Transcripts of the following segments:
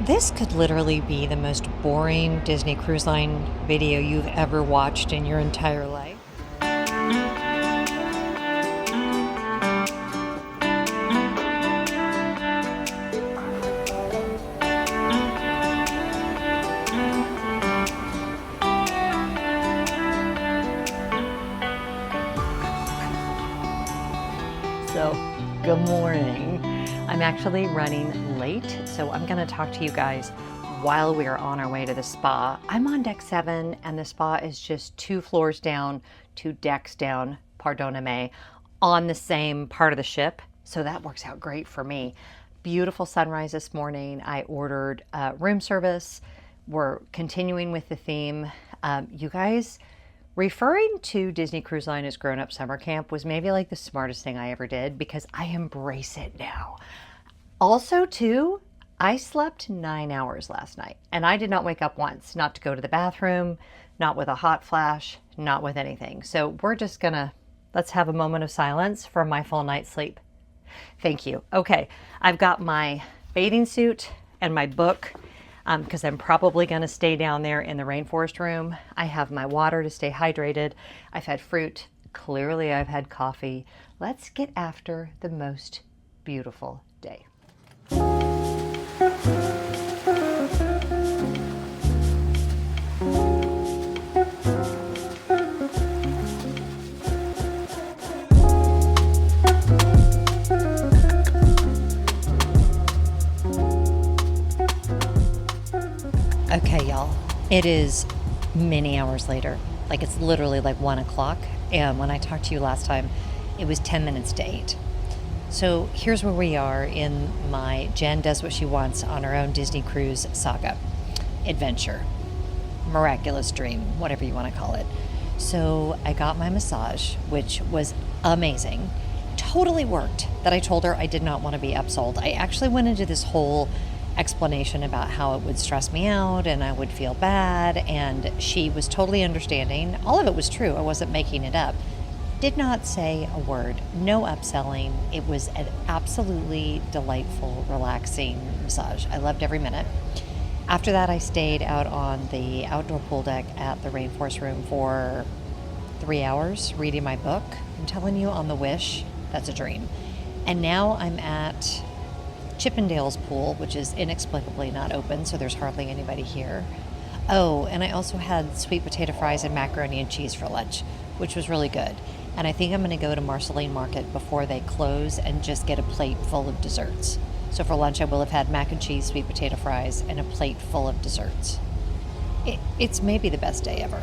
This could literally be the most boring Disney Cruise Line video you've ever watched in your entire life. So, good morning. I'm actually running late, so I'm going to talk to you guys while we are on our way to the spa. I'm on deck 7, and the spa is just 2 floors down, 2 decks down, pardonnez-me, on the same part of the ship. So that works out great for me. Beautiful sunrise this morning. I ordered room service. We're continuing with the theme. You guys, referring to Disney Cruise Line as grown-up summer camp was maybe like the smartest thing I ever did, because I embrace it now. Also, too, I slept 9 hours last night, and I did not wake up once, not to go to the bathroom, not with a hot flash, not with anything. So we're just let's have a moment of silence for my full night's sleep. Thank you. Okay, I've got my bathing suit and my book, because I'm probably going to stay down there in the Rainforest room. I have my water to stay hydrated. I've had fruit. Clearly, I've had coffee. Let's get after the most beautiful day. Okay, y'all, it is many hours later. Like, it's literally like 1 o'clock. And when I talked to you last time, it was 10 minutes to 8. So here's where we are in my Jen Does What She Wants on Her Own Disney Cruise saga, adventure, miraculous dream, whatever you want to call it. So I got my massage, which was amazing. Totally worked. That I told her I did not want to be upsold. I actually went into this whole explanation about how it would stress me out and I would feel bad, and she was totally understanding. All of it was true. I wasn't making it up. Did not say a word. No upselling. It was an absolutely delightful, relaxing massage. I loved every minute. After that, I stayed out on the outdoor pool deck at the Rainforest room for 3 hours reading my book. I'm telling you, on the Wish, that's a dream. And now I'm at Chippendale's pool, which is inexplicably not open, so there's hardly anybody here. Oh, and I also had sweet potato fries and macaroni and cheese for lunch, which was really good. And I think I'm going to go to Marceline Market before they close and just get a plate full of desserts. So for lunch, I will have had mac and cheese, sweet potato fries, and a plate full of desserts. It's maybe the best day ever.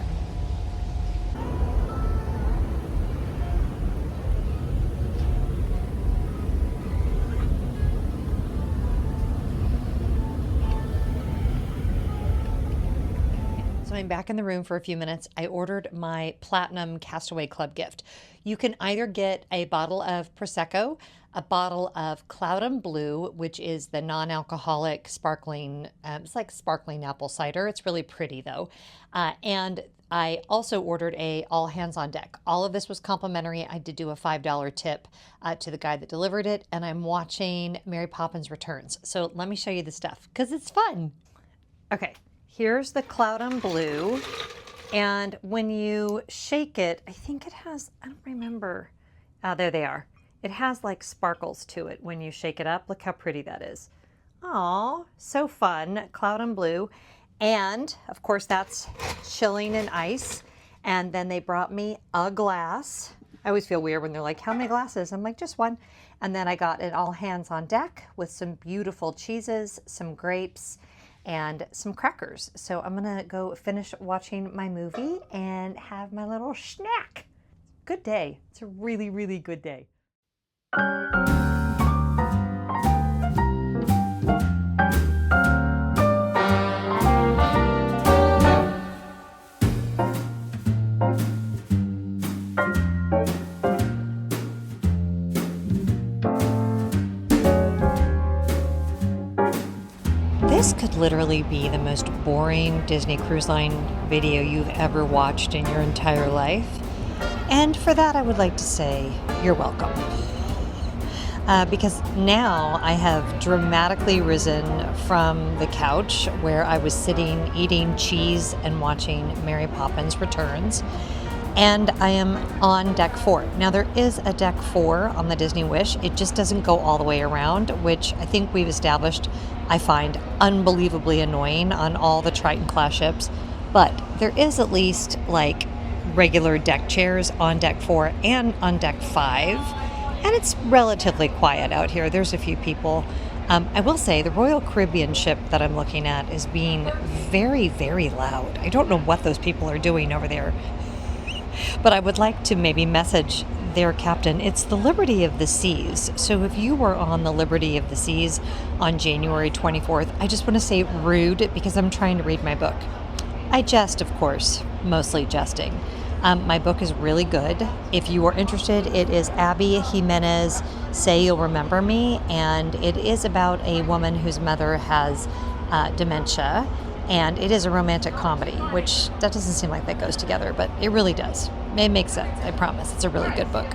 So I'm back in the room for a few minutes. I ordered my Platinum Castaway Club gift. You can either get a bottle of Prosecco, a bottle of Cloud and Blue, which is the non-alcoholic sparkling, it's like sparkling apple cider. It's really pretty though. And I also ordered a all hands on deck. All of this was complimentary. I did do a $5 tip to the guy that delivered it, and I'm watching Mary Poppins Returns. So let me show you the stuff, because it's fun. Okay. Here's the Cloud and Blue, and when you shake it, I think it has, I don't remember, there they are. It has like sparkles to it when you shake it up. Look how pretty that is. Aw, so fun, Cloud and Blue. And of course that's chilling in ice. And then they brought me a glass. I always feel weird when they're like, how many glasses? I'm like, just one. And then I got it all hands on deck with some beautiful cheeses, some grapes, and some crackers. So I'm gonna go finish watching my movie and have my little snack. Good day. It's a really, really good day. This could literally be the most boring Disney Cruise Line video you've ever watched in your entire life. And for that, I would like to say, you're welcome. because now I have dramatically risen from the couch where I was sitting eating cheese and watching Mary Poppins Returns. And I am on deck 4. Now there is a deck 4 on the Disney Wish. It just doesn't go all the way around, which I think we've established I find unbelievably annoying on all the Triton class ships. But there is at least like regular deck chairs on deck 4 and on deck 5. And it's relatively quiet out here. There's a few people. I will say the Royal Caribbean ship that I'm looking at is being very, very loud. I don't know what those people are doing over there. But I would like to maybe message their captain. It's the Liberty of the Seas. So if you were on the Liberty of the Seas on January 24th, I just want to say rude because I'm trying to read my book. I jest, of course, mostly jesting. My book is really good. If you are interested, it is Abby Jimenez, Say You'll Remember Me, and it is about a woman whose mother has dementia. And it is a romantic comedy, which that doesn't seem like that goes together, but it really does. It makes sense, I promise. It's a really good book.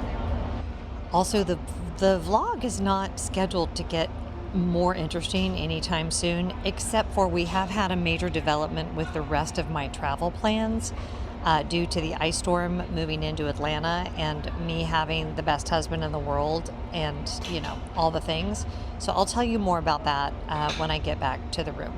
Also, the vlog is not scheduled to get more interesting anytime soon, except for we have had a major development with the rest of my travel plans due to the ice storm moving into Atlanta and me having the best husband in the world and, you know, all the things. So I'll tell you more about that when I get back to the room.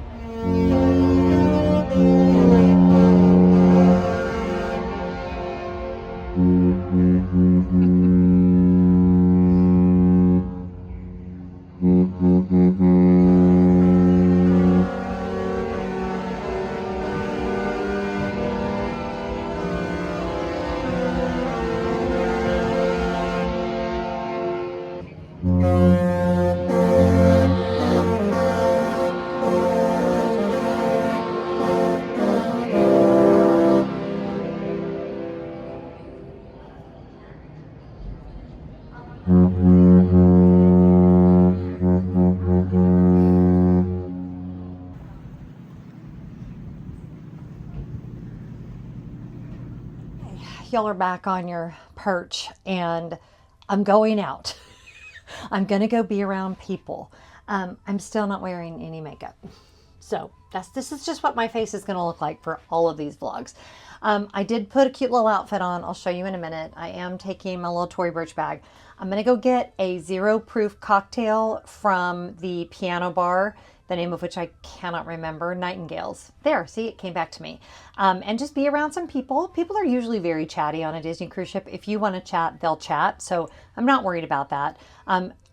Y'all are back on your perch and I'm going out. I'm gonna go be around people. I'm still not wearing any makeup. So this is just what my face is gonna look like for all of these vlogs. I did put a cute little outfit on. I'll show you in a minute. I am taking my little Tory Burch bag. I'm gonna go get a 0 proof cocktail from the piano bar, the name of which I cannot remember, Nightingales. There, see, it came back to me. And just be around some people. People are usually very chatty on a Disney cruise ship. If you want to chat, they'll chat. So I'm not worried about that.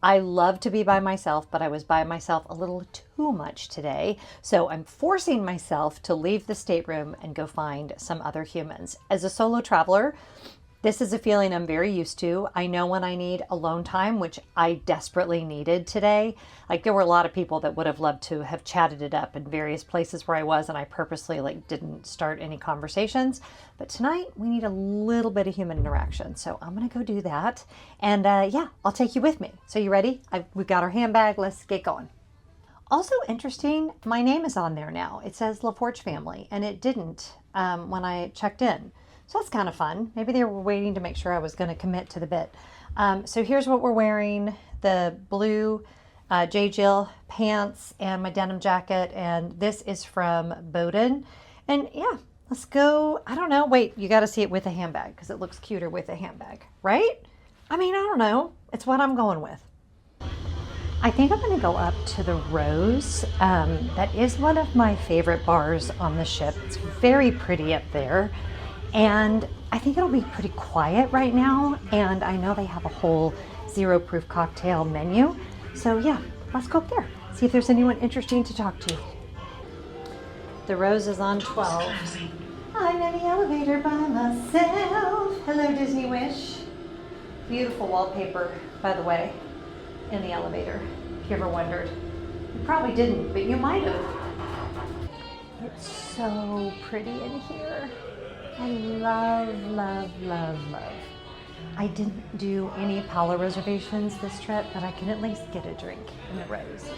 I love to be by myself, but I was by myself a little too much today. So I'm forcing myself to leave the stateroom and go find some other humans. As a solo traveler, this is a feeling I'm very used to. I know when I need alone time, which I desperately needed today. Like there were a lot of people that would have loved to have chatted it up in various places where I was, and I purposely didn't start any conversations. But tonight we need a little bit of human interaction. So I'm gonna go do that. And yeah, I'll take you with me. So you ready? We've got our handbag, let's get going. Also interesting, my name is on there now. It says Lefforge family, and it didn't when I checked in. So that's kind of fun. Maybe they were waiting to make sure I was going to commit to the bit. So here's what we're wearing. The blue J. Jill pants and my denim jacket. And this is from Bowdoin. And yeah, let's go. I don't know. Wait, you got to see it with a handbag because it looks cuter with a handbag, right? I mean, I don't know. It's what I'm going with. I think I'm going to go up to the Rose. That is one of my favorite bars on the ship. It's very pretty up there. And I think it'll be pretty quiet right now. And I know they have a whole 0 proof cocktail menu. So yeah, let's go up there. See if there's anyone interesting to talk to. The Rose is on 12. I'm in the elevator by myself. Hello, Disney Wish. Beautiful wallpaper, by the way, in the elevator, if you ever wondered. You probably didn't, but you might have. It's so pretty in here. I love, love, love, love. I didn't do any Apollo reservations this trip, but I can at least get a drink in the Rose.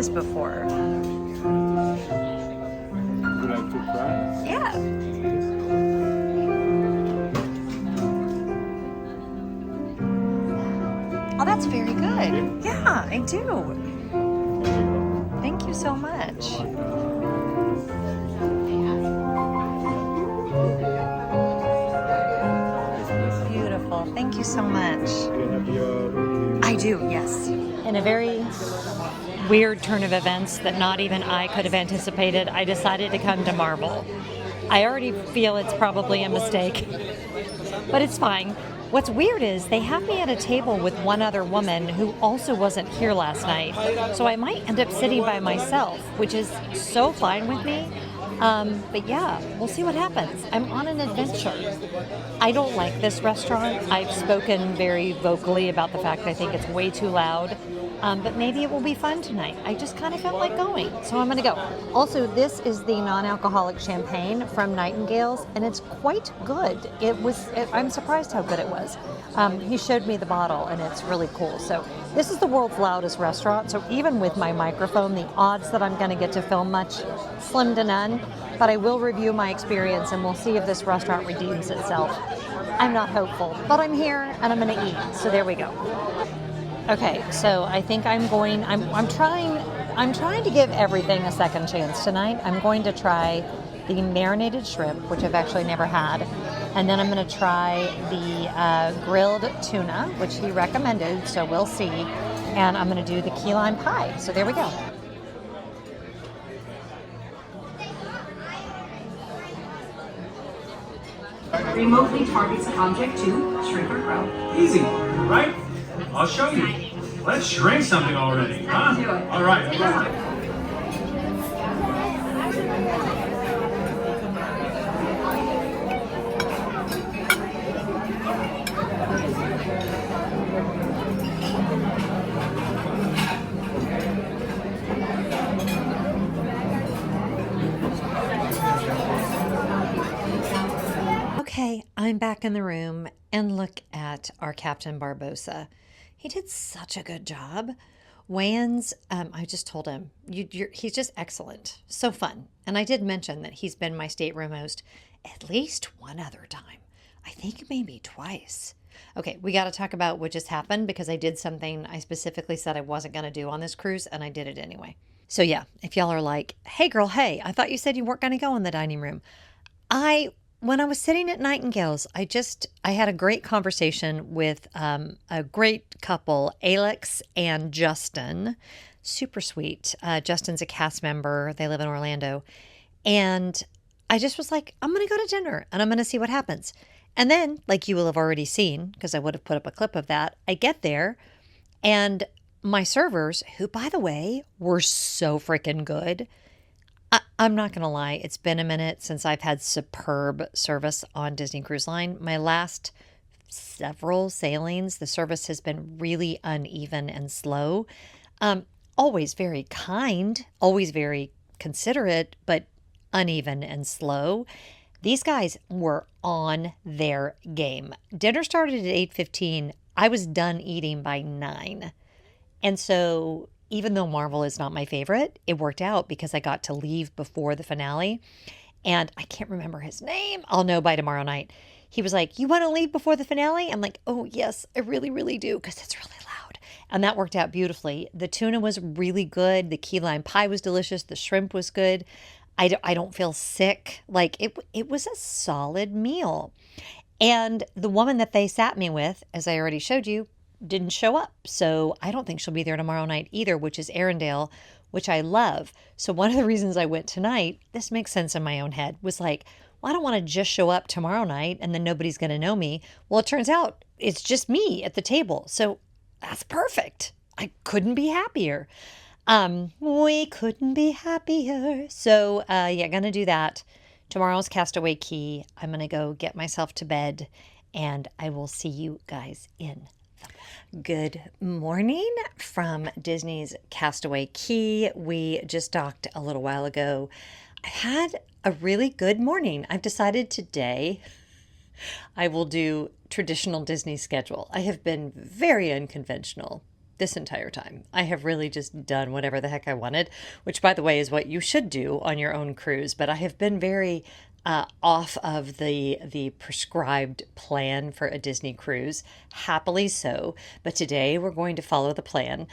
this before. Would you like to try? Yeah. Oh, that's very good. Yeah, I do. Thank you so much. Beautiful. Thank you so much. I do, yes. In a very weird turn of events that not even I could have anticipated, I decided to come to Marble. I already feel it's probably a mistake, but it's fine. What's weird is they have me at a table with one other woman who also wasn't here last night, so I might end up sitting by myself, which is so fine with me. But yeah, we'll see what happens. I'm on an adventure. I don't like this restaurant. I've spoken very vocally about the fact I think it's way too loud. But maybe it will be fun tonight. I just kind of felt like going, so I'm going to go. Also, this is the non-alcoholic champagne from Nightingale's, and it's quite good. I'm surprised how good it was. He showed me the bottle, and it's really cool. So this is the world's loudest restaurant, so even with my microphone, the odds that I'm going to get to film much, slim to none. But I will review my experience, and we'll see if this restaurant redeems itself. I'm not hopeful, but I'm here, and I'm going to eat. So there we go. Okay, so I think I'm trying to give everything a second chance tonight. I'm going to try the marinated shrimp, which I've actually never had, and then I'm going to try the grilled tuna, which he recommended, so we'll see, and I'm going to do the key lime pie. So there we go. Remotely targets object to shrink or grow. Easy, right? I'll show you. Let's shrink something already, huh? All right. Okay, I'm back in the room, and look at our Captain Barbosa. He did such a good job. Wayans, I just told him, he's just excellent. So fun. And I did mention that he's been my stateroom host at least one other time. I think maybe twice. Okay, we got to talk about what just happened, because I did something I specifically said I wasn't going to do on this cruise, and I did it anyway. So yeah, if y'all are like, hey girl, hey, I thought you said you weren't going to go in the dining room. When I was sitting at Nightingale's, I had a great conversation with a great couple, Alex and Justin. Super sweet. Justin's a cast member. They live in Orlando. And I just was like, I'm going to go to dinner and I'm going to see what happens. And then, like you will have already seen, because I would have put up a clip of that, I get there and my servers, who, by the way, were so freaking good. I'm not going to lie. It's been a minute since I've had superb service on Disney Cruise Line. My last several sailings, the service has been really uneven and slow. Always very kind, always very considerate, but uneven and slow. These guys were on their game. Dinner started at 8:15. I was done eating by 9. And so even though Marvel is not my favorite, it worked out because I got to leave before the finale. And I can't remember his name. I'll know by tomorrow night. He was like, you want to leave before the finale? I'm like, oh, yes, I really, really do, because it's really loud. And that worked out beautifully. The tuna was really good. The key lime pie was delicious. The shrimp was good. I don't feel sick. Like, it was a solid meal. And the woman that they sat me with, as I already showed you, didn't show up. So I don't think she'll be there tomorrow night either, which is Arendelle, which I love. So one of the reasons I went tonight, this makes sense in my own head, was like, well, I don't want to just show up tomorrow night and then nobody's going to know me. Well, it turns out it's just me at the table. So that's perfect. I couldn't be happier. We couldn't be happier. So yeah, gonna do that. Tomorrow's Castaway Key. I'm gonna go get myself to bed and I will see you guys in. Good morning from Disney's Castaway Key. We just docked a little while ago. I had a really good morning. I've decided today I will do traditional Disney schedule. I have been very unconventional this entire time. I have really just done whatever the heck I wanted, which, by the way, is what you should do on your own cruise. But I have been very off of the prescribed plan for a Disney cruise, happily so. But today we're going to follow the plan,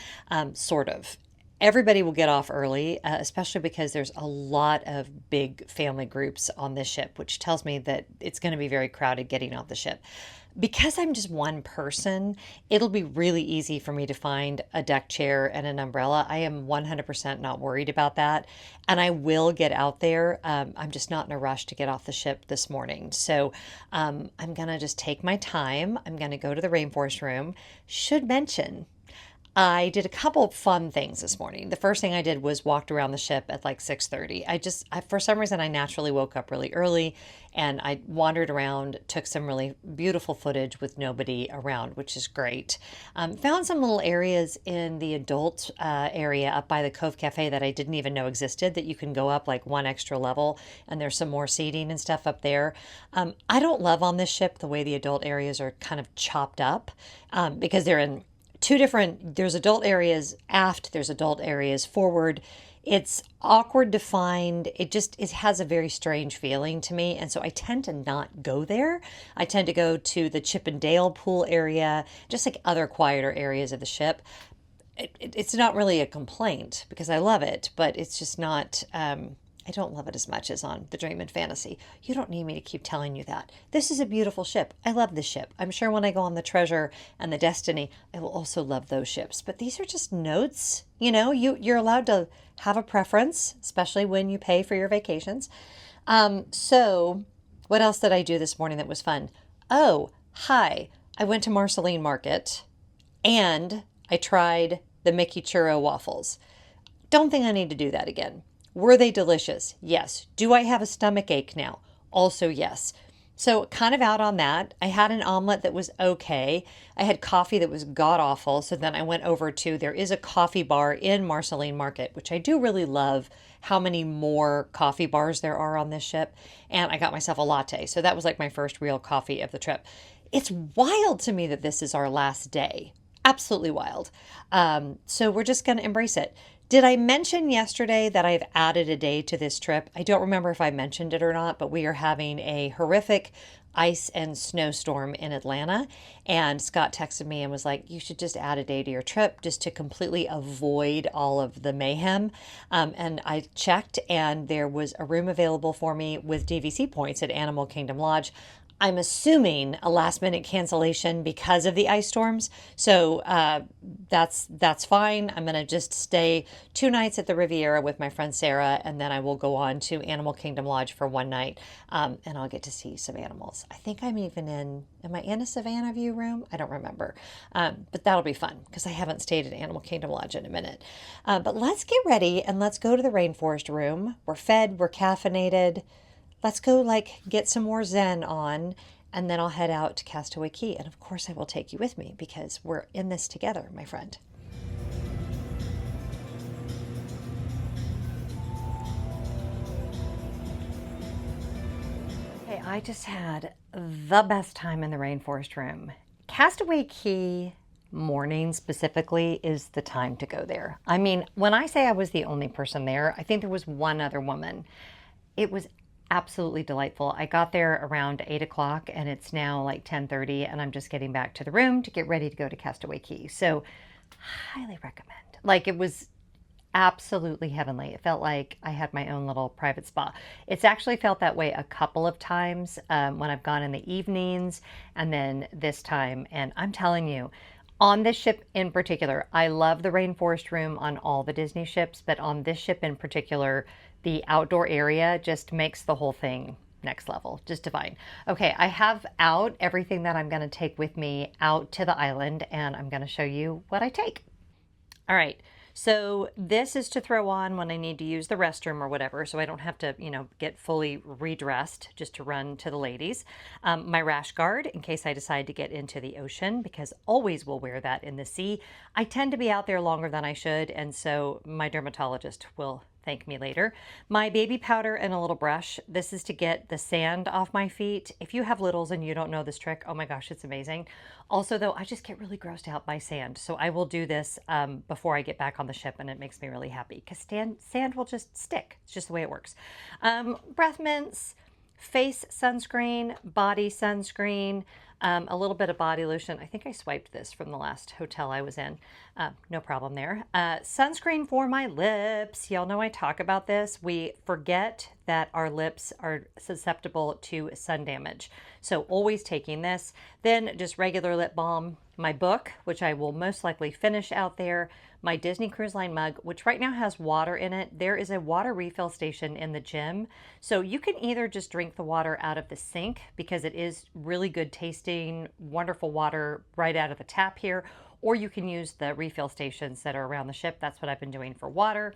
sort of. Everybody will get off early, especially because there's a lot of big family groups on this ship, which tells me that it's going to be very crowded getting off the ship. Because I'm just one person, it'll be really easy for me to find a deck chair and an umbrella. I am 100% not worried about that. And I will get out there. I'm just not in a rush to get off the ship this morning. So I'm going to just take my time. I'm going to go to the Rainforest room. Should mention, I did a couple of fun things this morning. The first thing I did was walked around the ship at like 6:30. For some reason, I naturally woke up really early and I wandered around, took some really beautiful footage with nobody around, which is great. Found some little areas in the adult area up by the Cove Cafe that I didn't even know existed, that you can go up like one extra level and there's some more seating and stuff up there. I don't love on this ship the way the adult areas are kind of chopped up because they're in two different, there's adult areas aft, there's adult areas forward. It's awkward to find. It has a very strange feeling to me. And so I tend to not go there. I tend to go to the Chip and Dale pool area, just like other quieter areas of the ship. It's not really a complaint because I love it, but it's just not, I don't love it as much as on the Dream and Fantasy. You don't need me to keep telling you that. This is a beautiful ship. I love this ship. I'm sure when I go on the Treasure and the Destiny, I will also love those ships. But these are just notes. You know, you're allowed to have a preference, especially when you pay for your vacations. So what else did I do this morning that was fun? Oh, hi. I went to Marceline Market and I tried the Mickey Churro waffles. Don't think I need to do that again. Were they delicious? Yes. Do I have a stomach ache now? Also, yes. So kind of out on that. I had an omelet that was okay. I had coffee that was god awful. So then I went over to, there is a coffee bar in Marceline Market, which I do really love how many more coffee bars there are on this ship. And I got myself a latte. So that was like my first real coffee of the trip. It's wild to me that this is our last day. Absolutely wild. So we're just going to embrace it. Did I mention yesterday that I've added a day to this trip? I don't remember if I mentioned it or not, but we are having a horrific ice and snowstorm in Atlanta. And Scott texted me and was like, you should just add a day to your trip just to completely avoid all of the mayhem. And I checked and there was a room available for me with DVC points at Animal Kingdom Lodge. I'm assuming a last minute cancellation because of the ice storms. So that's fine. I'm going to just stay 2 nights at the Riviera with my friend Sarah, and then I will go on to Animal Kingdom Lodge for 1 night, and I'll get to see some animals. I think I'm even am I in a Savannah View room? I don't remember. But that'll be fun because I haven't stayed at Animal Kingdom Lodge in a minute. But let's get ready and let's go to the Rainforest room. We're fed, we're caffeinated. Let's go get some more Zen on, and then I'll head out to Castaway Key. And of course I will take you with me because we're in this together, my friend. Okay, I just had the best time in the Rainforest room. Castaway Key morning specifically is the time to go there. I mean, when I say I was the only person there, I think there was one other woman. It was absolutely delightful. I got there around 8 o'clock and it's now like 10:30 and I'm just getting back to the room to get ready to go to Castaway Key. So highly recommend. It was absolutely heavenly. It felt like I had my own little private spa. It's actually felt that way a couple of times when I've gone in the evenings and then this time. And I'm telling you, on this ship in particular, I love the Rainforest room on all the Disney ships, but on this ship in particular, the outdoor area just makes the whole thing next level, just divine. Okay, I have out everything that I'm going to take with me out to the island, and I'm going to show you what I take. All right, so this is to throw on when I need to use the restroom or whatever, so I don't have to, get fully redressed just to run to the ladies. My rash guard in case I decide to get into the ocean, because always will wear that in the sea. I tend to be out there longer than I should, and so my dermatologist will thank me later. My baby powder and a little brush. This is to get the sand off my feet. If you have littles and you don't know this trick, oh my gosh, it's amazing. Also though, I just get really grossed out by sand. So I will do this before I get back on the ship, and it makes me really happy because sand will just stick. It's just the way it works. Breath mints, face sunscreen, body sunscreen, a little bit of body lotion. I think I swiped this from the last hotel I was in. No problem there. Sunscreen for my lips. Y'all know I talk about this. We forget that our lips are susceptible to sun damage. So always taking this. Then just regular lip balm. My book, which I will most likely finish out there. My Disney Cruise Line mug, which right now has water in it. There is a water refill station in the gym. So you can either just drink the water out of the sink because it is really good tasting, wonderful water right out of the tap here, or you can use the refill stations that are around the ship. That's what I've been doing for water.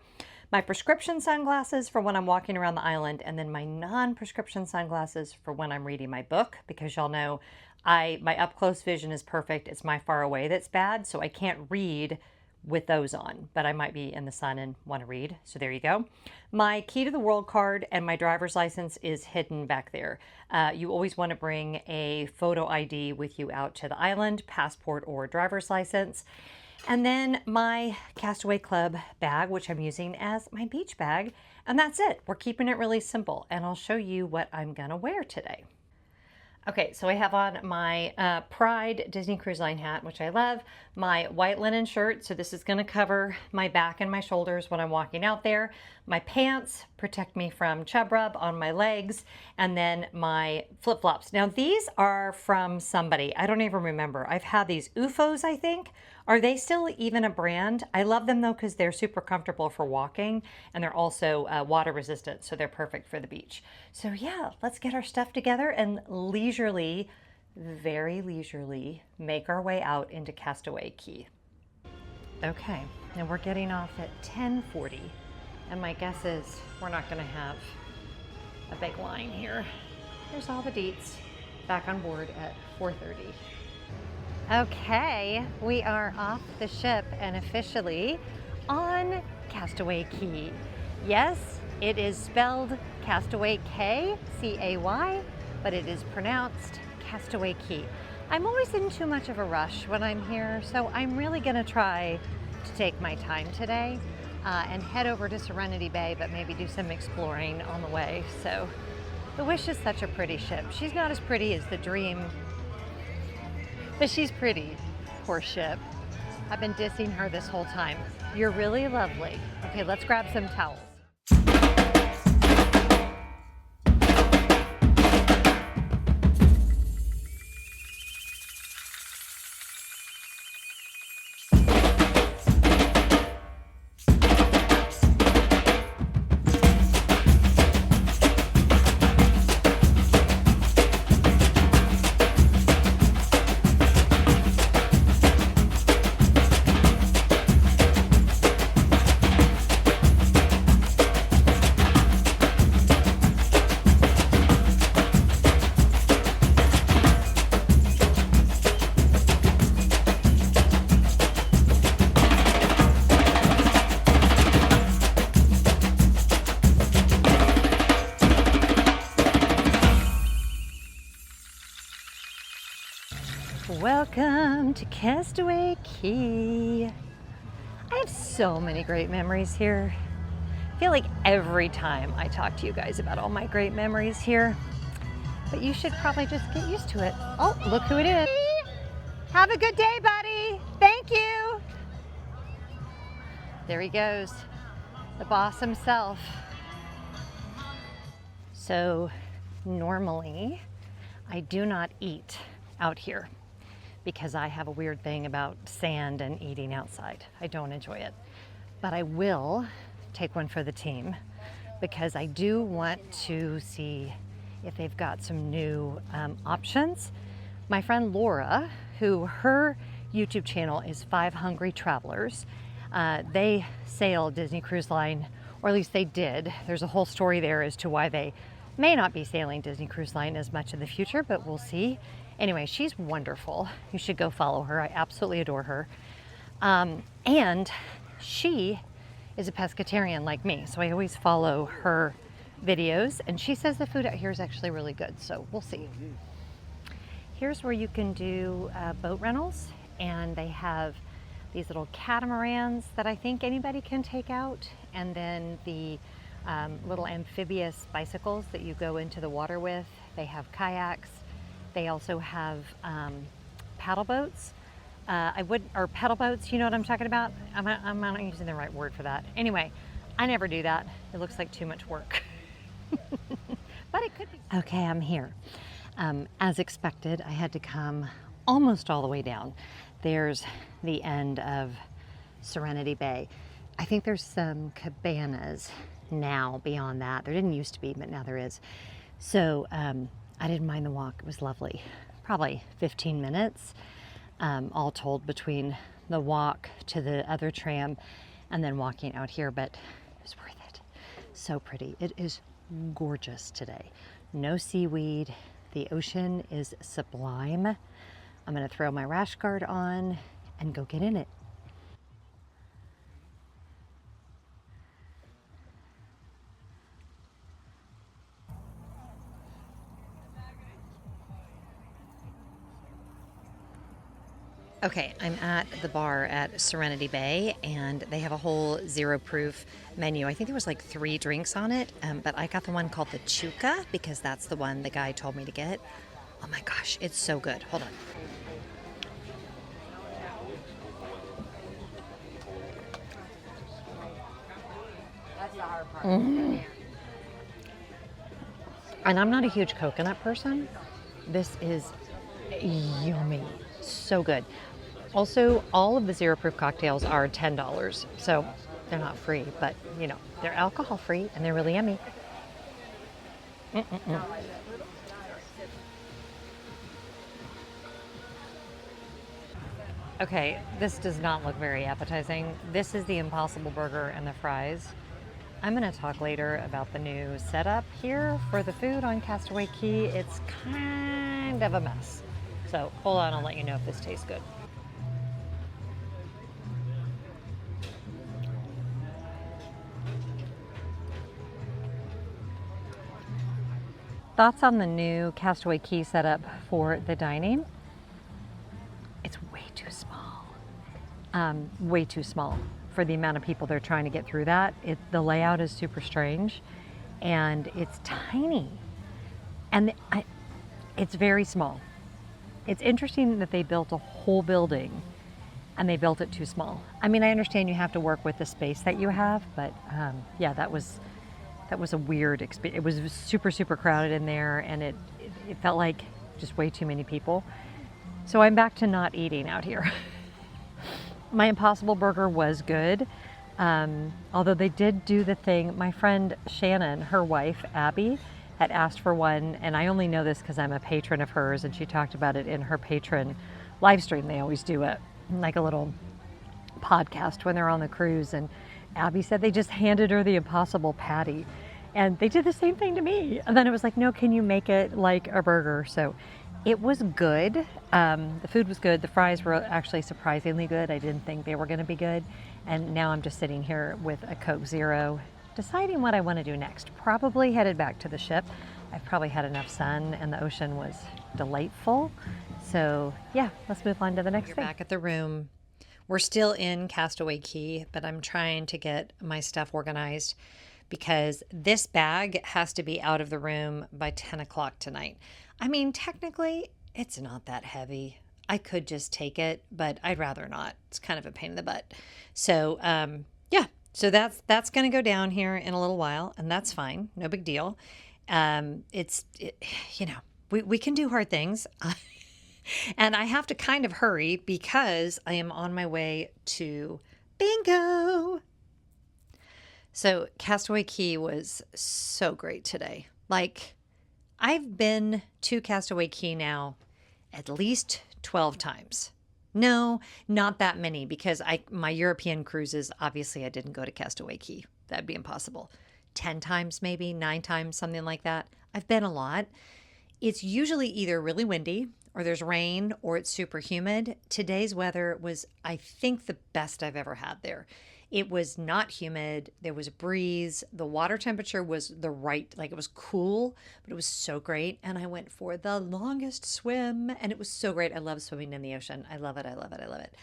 My prescription sunglasses for when I'm walking around the island, and then my non-prescription sunglasses for when I'm reading my book, because y'all know my up close vision is perfect. It's my far away that's bad, so I can't read with those on, but I might be in the sun and want to read. So there you go. My key to the world card and my driver's license is hidden back there. You always want to bring a photo ID with you out to the island, passport or driver's license. And then my Castaway Club bag, which I'm using as my beach bag. And that's it. We're keeping it really simple. And I'll show you what I'm gonna wear today. Okay, so I have on my Pride Disney Cruise Line hat, which I love, my white linen shirt, so this is gonna cover my back and my shoulders when I'm walking out there, my pants protect me from chub rub on my legs, and then my flip-flops. Now these are from somebody, I don't even remember. I've had these UFOs, I think. Are they still even a brand? I love them though because they're super comfortable for walking, and they're also water resistant, so they're perfect for the beach. So yeah, let's get our stuff together and leisurely, very leisurely, make our way out into Castaway Key. Okay, and we're getting off at 10:40, and my guess is we're not gonna have a big line here. Here's all the deets, back on board at 4:30. Okay, we are off the ship and officially on Castaway Key. Yes, it is spelled Castaway Cay, C-A-Y, but it is pronounced Castaway Key. I'm always in too much of a rush when I'm here, so I'm really gonna try to take my time today and head over to Serenity Bay, but maybe do some exploring on the way. So the Wish is such a pretty ship. She's not as pretty as the Dream, but she's pretty, poor ship. I've been dissing her this whole time. You're really lovely. Okay, let's grab some towels. Welcome to Castaway Key. I have so many great memories here. I feel like every time I talk to you guys about all my great memories here, but you should probably just get used to it. Oh, look who it is. Have a good day, buddy. Thank you. There he goes, the boss himself. So normally I do not eat out here, because I have a weird thing about sand and eating outside. I don't enjoy it. But I will take one for the team because I do want to see if they've got some new options. My friend Laura, who her YouTube channel is 5 Hungry Travelers, they sail Disney Cruise Line, or at least they did. There's a whole story there as to why they may not be sailing Disney Cruise Line as much in the future, but we'll see. Anyway, she's wonderful. You should go follow her. I absolutely adore her. And she is a pescatarian like me, so I always follow her videos, and she says the food out here is actually really good, so we'll see. Here's where you can do boat rentals, and they have these little catamarans that I think anybody can take out, and then the little amphibious bicycles that you go into the water with. They have kayaks. They also have paddle boats. Or pedal boats, you know what I'm talking about? I'm not using the right word for that. Anyway, I never do that. It looks like too much work. But it could be. Okay, I'm here. As expected, I had to come almost all the way down. There's the end of Serenity Bay. I think there's some cabanas now beyond that. There didn't used to be, but now there is. So I didn't mind the walk. It was lovely. Probably 15 minutes, all told, between the walk to the other tram and then walking out here, but it was worth it. So pretty. It is gorgeous today. No seaweed. The ocean is sublime. I'm going to throw my rash guard on and go get in it. Okay, I'm at the bar at Serenity Bay, and they have a whole zero proof menu. I think there was like 3 drinks on it, but I got the one called the Chuka because that's the one the guy told me to get. Oh my gosh, it's so good. Hold on. That's the hard part. And I'm not a huge coconut person. This is yummy. So good. Also, all of the zero proof cocktails are $10, so they're not free, but you know, they're alcohol free and they're really yummy. Okay, this does not look very appetizing. This is the Impossible Burger and the fries. I'm going to talk later about the new setup here for the food on Castaway Key. It's kind of a mess. So hold on, I'll let you know if this tastes good. Thoughts on the new Castaway Key setup for the dining? It's way too small. Way too small for the amount of people they're trying to get through that. The layout is super strange, and it's tiny, and it's very small. It's interesting that they built a whole building and they built it too small. I mean, I understand you have to work with the space that you have, but yeah, that was a weird experience. It was super, super crowded in there, and it felt like just way too many people. So I'm back to not eating out here. My Impossible Burger was good, although they did do the thing. My friend Shannon, her wife, Abby, had asked for one, and I only know this because I'm a patron of hers, and she talked about it in her patron live stream. They always do it, like a little podcast when they're on the cruise, and Abby said they just handed her the Impossible patty, and they did the same thing to me. And then it was like, no, can you make it like a burger? So it was good. The food was good. The fries were actually surprisingly good. I didn't think they were going to be good. And now I'm just sitting here with a Coke Zero, deciding what I want to do next. Probably headed back to the ship. I've probably had enough sun, and the ocean was delightful. So yeah, let's move on to the next thing. Back at the room. We're still in Castaway Key, but I'm trying to get my stuff organized because this bag has to be out of the room by 10 o'clock tonight. I mean, technically, it's not that heavy. I could just take it, but I'd rather not. It's kind of a pain in the butt. So yeah, so that's going to go down here in a little while, and that's fine. No big deal. You know, we can do hard things. And I have to kind of hurry because I am on my way to bingo. So Castaway Key was so great today. Like, I've been to Castaway Key now at least 12 times. No, not that many, because my European cruises, obviously I didn't go to Castaway Key. That'd be impossible. 10 times, maybe 9 times, something like that. I've been a lot. It's usually either really windy, or there's rain, or it's super humid. Today's weather was, I think, the best I've ever had there. It was not humid. There was a breeze. The water temperature was the right, like it was cool, but it was so great. And I went for the longest swim and it was so great. I love swimming in the ocean. I love it. I love it. I love it.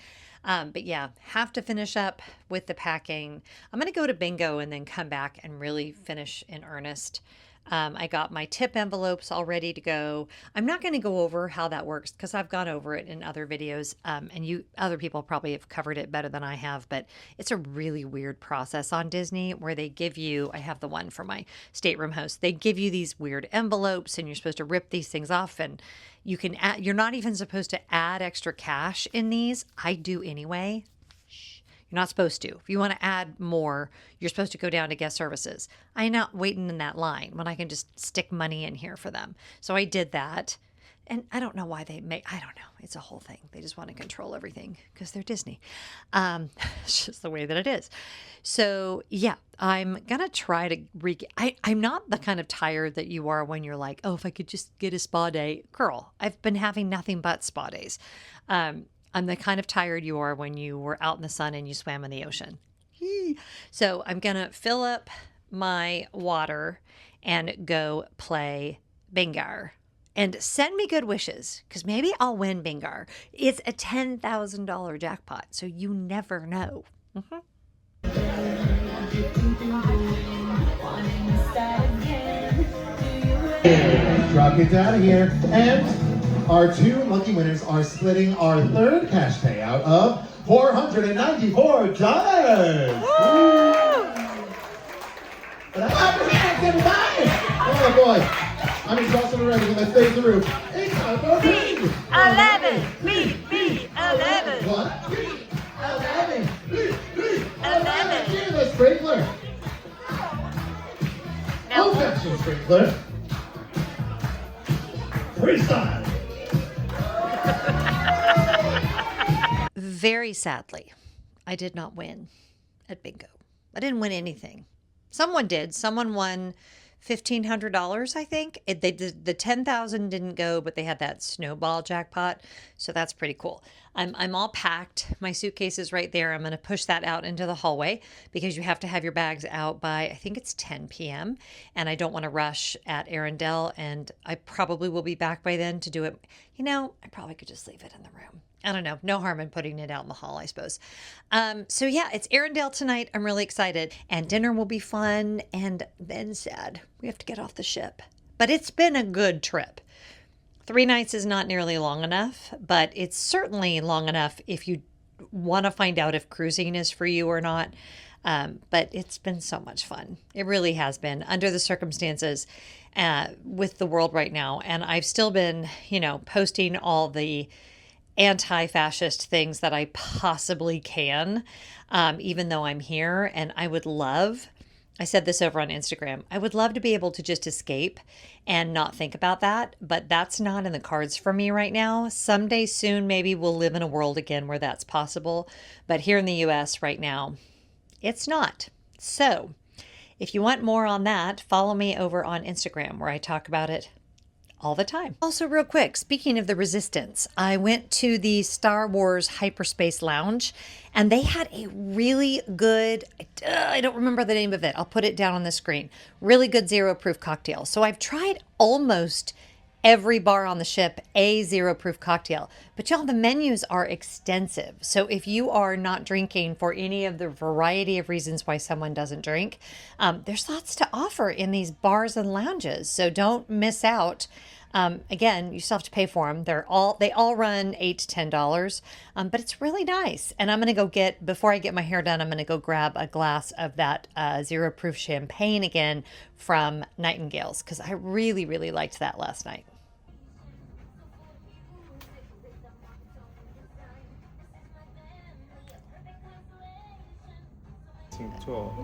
But yeah, have to finish up with the packing. I'm going to go to bingo and then come back and really finish in earnest. I got my tip envelopes all ready to go. I'm not going to go over how that works because I've gone over it in other videos, and other people probably have covered it better than I have, but it's a really weird process on Disney where they give you, I have the one for my stateroom host, they give you these weird envelopes and you're supposed to rip these things off, and you can add, you're not even supposed to add extra cash in these. I do anyway. You're not supposed to. If you want to add more, you're supposed to go down to guest services. I'm not waiting in that line when I can just stick money in here for them. So I did that. And I don't know why I don't know. It's a whole thing. They just want to control everything because they're Disney. It's just the way that it is. So yeah, I'm going to try to I'm not the kind of tired that you are when you're like, oh, if I could just get a spa day. Girl, I've been having nothing but spa days. I'm the kind of tired you are when you were out in the sun and you swam in the ocean. So I'm going to fill up my water and go play bingo. And send me good wishes because maybe I'll win bingo. It's a $10,000 jackpot, so you never know. Truck it out of here. And our two lucky winners are splitting our third cash payout of $494. Oh boy, I'm exhausted already when I stay through. It's time for B11, B11. What? B11, B11. Hear the sprinkler. Now, Objection, sprinkler. Freestyle. very sadly, I did not win at bingo. I didn't win anything. Someone did. Someone won $1,500, I think. They did, the 10,000 didn't go, but they had that snowball jackpot, so that's pretty cool. I'm all packed. My suitcase is right there. I'm going to push that out into the hallway because you have to have your bags out by, I think it's 10 p.m. And I don't want to rush at Arendelle, and I probably will be back by then to do it. You know, I probably could just leave it in the room. I don't know. No harm in putting it out in the hall, I suppose. So yeah, it's Arendelle tonight. I'm really excited. And dinner will be fun and then sad. We have to get off the ship. But it's been a good trip. 3 nights is not nearly long enough, but it's certainly long enough if you want to find out if cruising is for you or not. But it's been so much fun. It really has been under the circumstances with the world right now. And I've still been, posting all the anti-fascist things that I possibly can, even though I'm here. And I said this over on Instagram, I would love to be able to just escape and not think about that, but that's not in the cards for me right now. Someday soon, maybe we'll live in a world again where that's possible. But here in the US right now, it's not. So if you want more on that, follow me over on Instagram where I talk about it all the time. Also, real quick, speaking of the Resistance, I went to the Star Wars Hyperspace Lounge and they had a really good, I don't remember the name of it. I'll put it down on the screen. Really good zero proof cocktail. So I've tried almost every bar on the ship a zero proof cocktail, but y'all, the menus are extensive. So if you are not drinking for any of the variety of reasons why someone doesn't drink, there's lots to offer in these bars and lounges. So don't miss out. Again, you still have to pay for them. They all run $8 to $10, but it's really nice. And I'm going to go before I get my hair done, I'm going to go grab a glass of that zero proof champagne again from Nightingale's because I really, really liked that last night. Tour.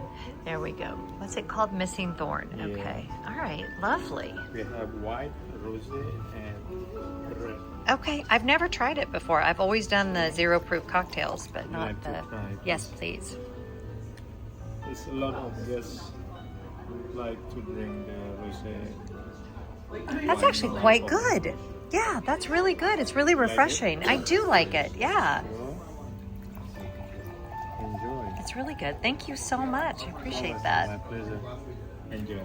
There we go. What's it called? Missing Thorn. Yeah. Okay. All right. Lovely. We have white, rosé, and red. Okay. I've never tried it before. I've always done the zero proof cocktails, but not Like to the. try it. Yes, please. It's a lot of guests like to drink the rosé. That's actually quite good. Yeah, that's really good. It's really refreshing. I do like it. Yeah. Enjoy. It's was really good. Thank you so much. I appreciate that. My pleasure. Enjoy.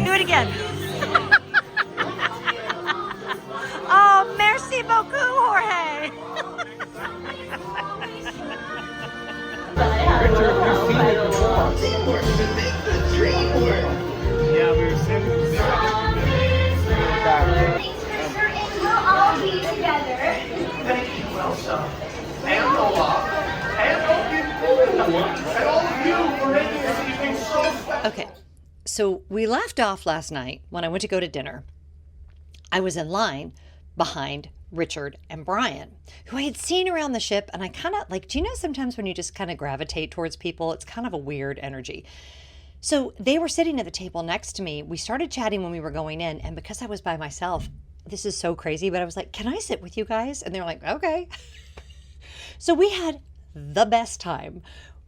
Do it again. Oh, merci beaucoup, Jorge. Yeah, we were saying We'll all be together. Thank you, Elsa, and Noah, and all of you for making this evening so special. Okay, so we left off last night when I went to go to dinner. I was in line behind Richard and Brian, who I had seen around the ship, and I kind of like, do you know sometimes when you just kind of gravitate towards people, it's kind of a weird energy. So they were sitting at the table next to me. We started chatting when we were going in, and because I was by myself, this is so crazy, but I was like, can I sit with you guys? And they were like, okay. So we had the best time.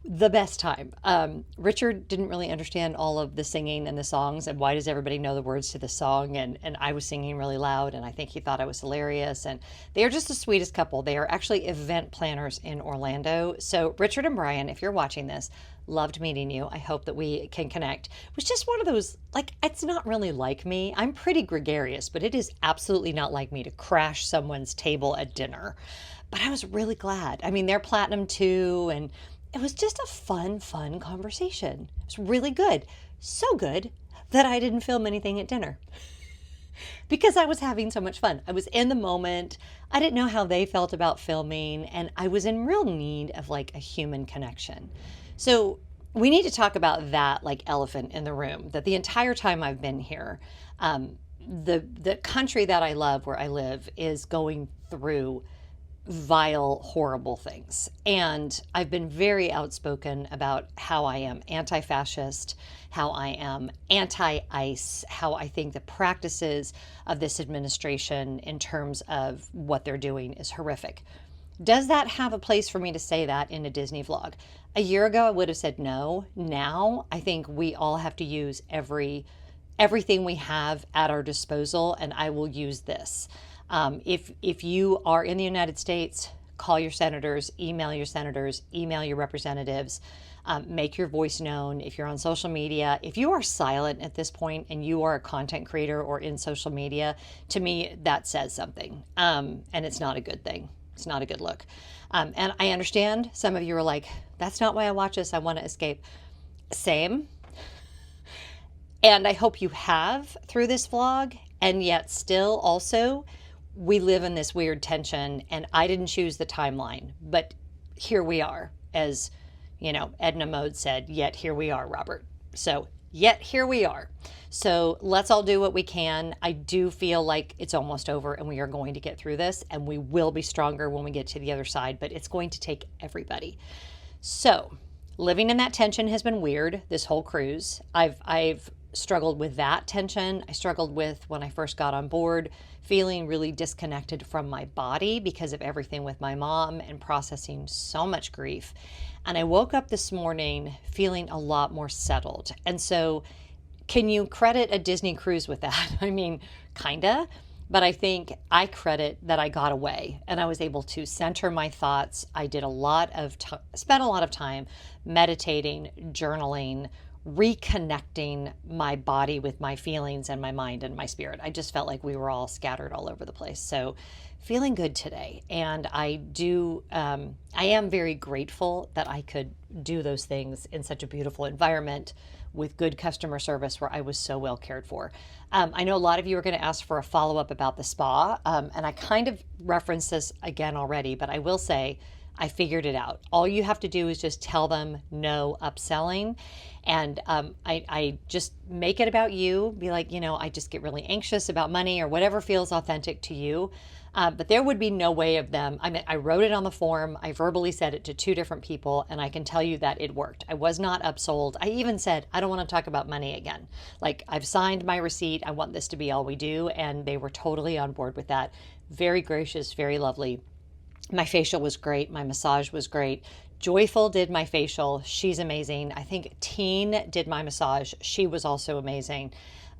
The best time. Richard didn't really understand all of the singing and the songs and why does everybody know the words to the song, and I was singing really loud, and I think he thought I was hilarious, and they are just the sweetest couple. They are actually event planners in Orlando. So Richard and Brian, if you're watching this, loved meeting you. I hope that we can connect. It was just one of those, like, it's not really like me. I'm pretty gregarious, but it is absolutely not like me to crash someone's table at dinner. But I was really glad. I mean, they're platinum too, and it was just a fun conversation. It was really good. So good that I didn't film anything at dinner because I was having so much fun. I was in the moment. I didn't know how they felt about filming, and I was in real need of like a human connection. So we need to talk about that like elephant in the room, that the entire time I've been here, the country that I love, where I live, is going through vile, horrible things. And I've been very outspoken about how I am anti-fascist, how I am anti-ICE, how I think the practices of this administration in terms of what they're doing is horrific. Does that have a place for me to say that in a Disney vlog? A year ago, I would have said no. Now, I think we all have to use everything we have at our disposal, and I will use this. If you are in the United States, call your senators, email your representatives, make your voice known. If you're on social media, if you are silent at this point and you are a content creator or in social media, to me, that says something. And it's not a good thing. It's not a good look. And I understand some of you are like, that's not why I watch this. I want to escape. Same. And I hope you have through this vlog, and yet still also, we live in this weird tension, and I didn't choose the timeline, but here we are. As, you know, Edna Mode said, yet here we are, Robert. So, yet here we are. So let's all do what we can. I do feel like it's almost over, and we are going to get through this, and we will be stronger when we get to the other side, but it's going to take everybody. So, living in that tension has been weird this whole cruise. I've struggled with that tension. I struggled with, when I first got on board, feeling really disconnected from my body because of everything with my mom and processing so much grief. And I woke up this morning feeling a lot more settled. And so can you credit a Disney cruise with that? I mean, kinda, but I think I credit that I got away and I was able to center my thoughts. I did spent a lot of time meditating, journaling, reconnecting my body with my feelings and my mind and my spirit. I just felt like we were all scattered all over the place. So feeling good today. And I am very grateful that I could do those things in such a beautiful environment with good customer service where I was so well cared for. I know a lot of you are going to ask for a follow-up about the spa. And I kind of referenced this again already, but I will say I figured it out. All you have to do is just tell them no upselling. And I just make it about you. Be like, I just get really anxious about money or whatever feels authentic to you. But there would be no way of them. I mean, I wrote it on the form. I verbally said it to 2 different people, and I can tell you that it worked. I was not upsold. I even said, I don't want to talk about money again. Like, I've signed my receipt. I want this to be all we do. And they were totally on board with that. Very gracious, very lovely. My facial was great. My massage was great. Joyful did my facial. She's amazing. I think Teen did my massage. She was also amazing.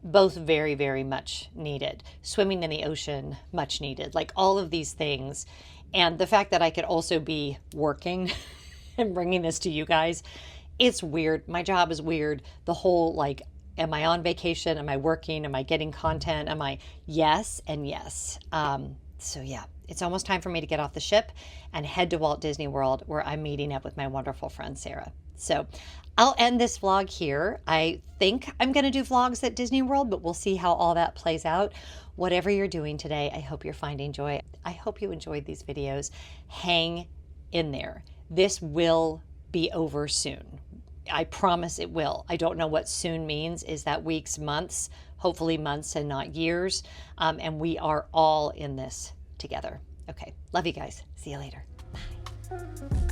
Both very, very much needed. Swimming in the ocean, much needed. Like all of these things. And the fact that I could also be working and bringing this to you guys, it's weird. My job is weird. The whole like, am I on vacation? Am I working? Am I getting content? Am I? Yes and yes. So yeah, it's almost time for me to get off the ship and head to Walt Disney World, where I'm meeting up with my wonderful friend Sarah. So I'll end this vlog here. I think I'm going to do vlogs at Disney World, but we'll see how all that plays out. Whatever you're doing today, I hope you're finding joy. I hope you enjoyed these videos. Hang in there. This will be over soon. I promise it will. I don't know what soon means. Is that weeks, months, hopefully months and not years. And we are all in this together. Okay. Love you guys. See you later. Bye.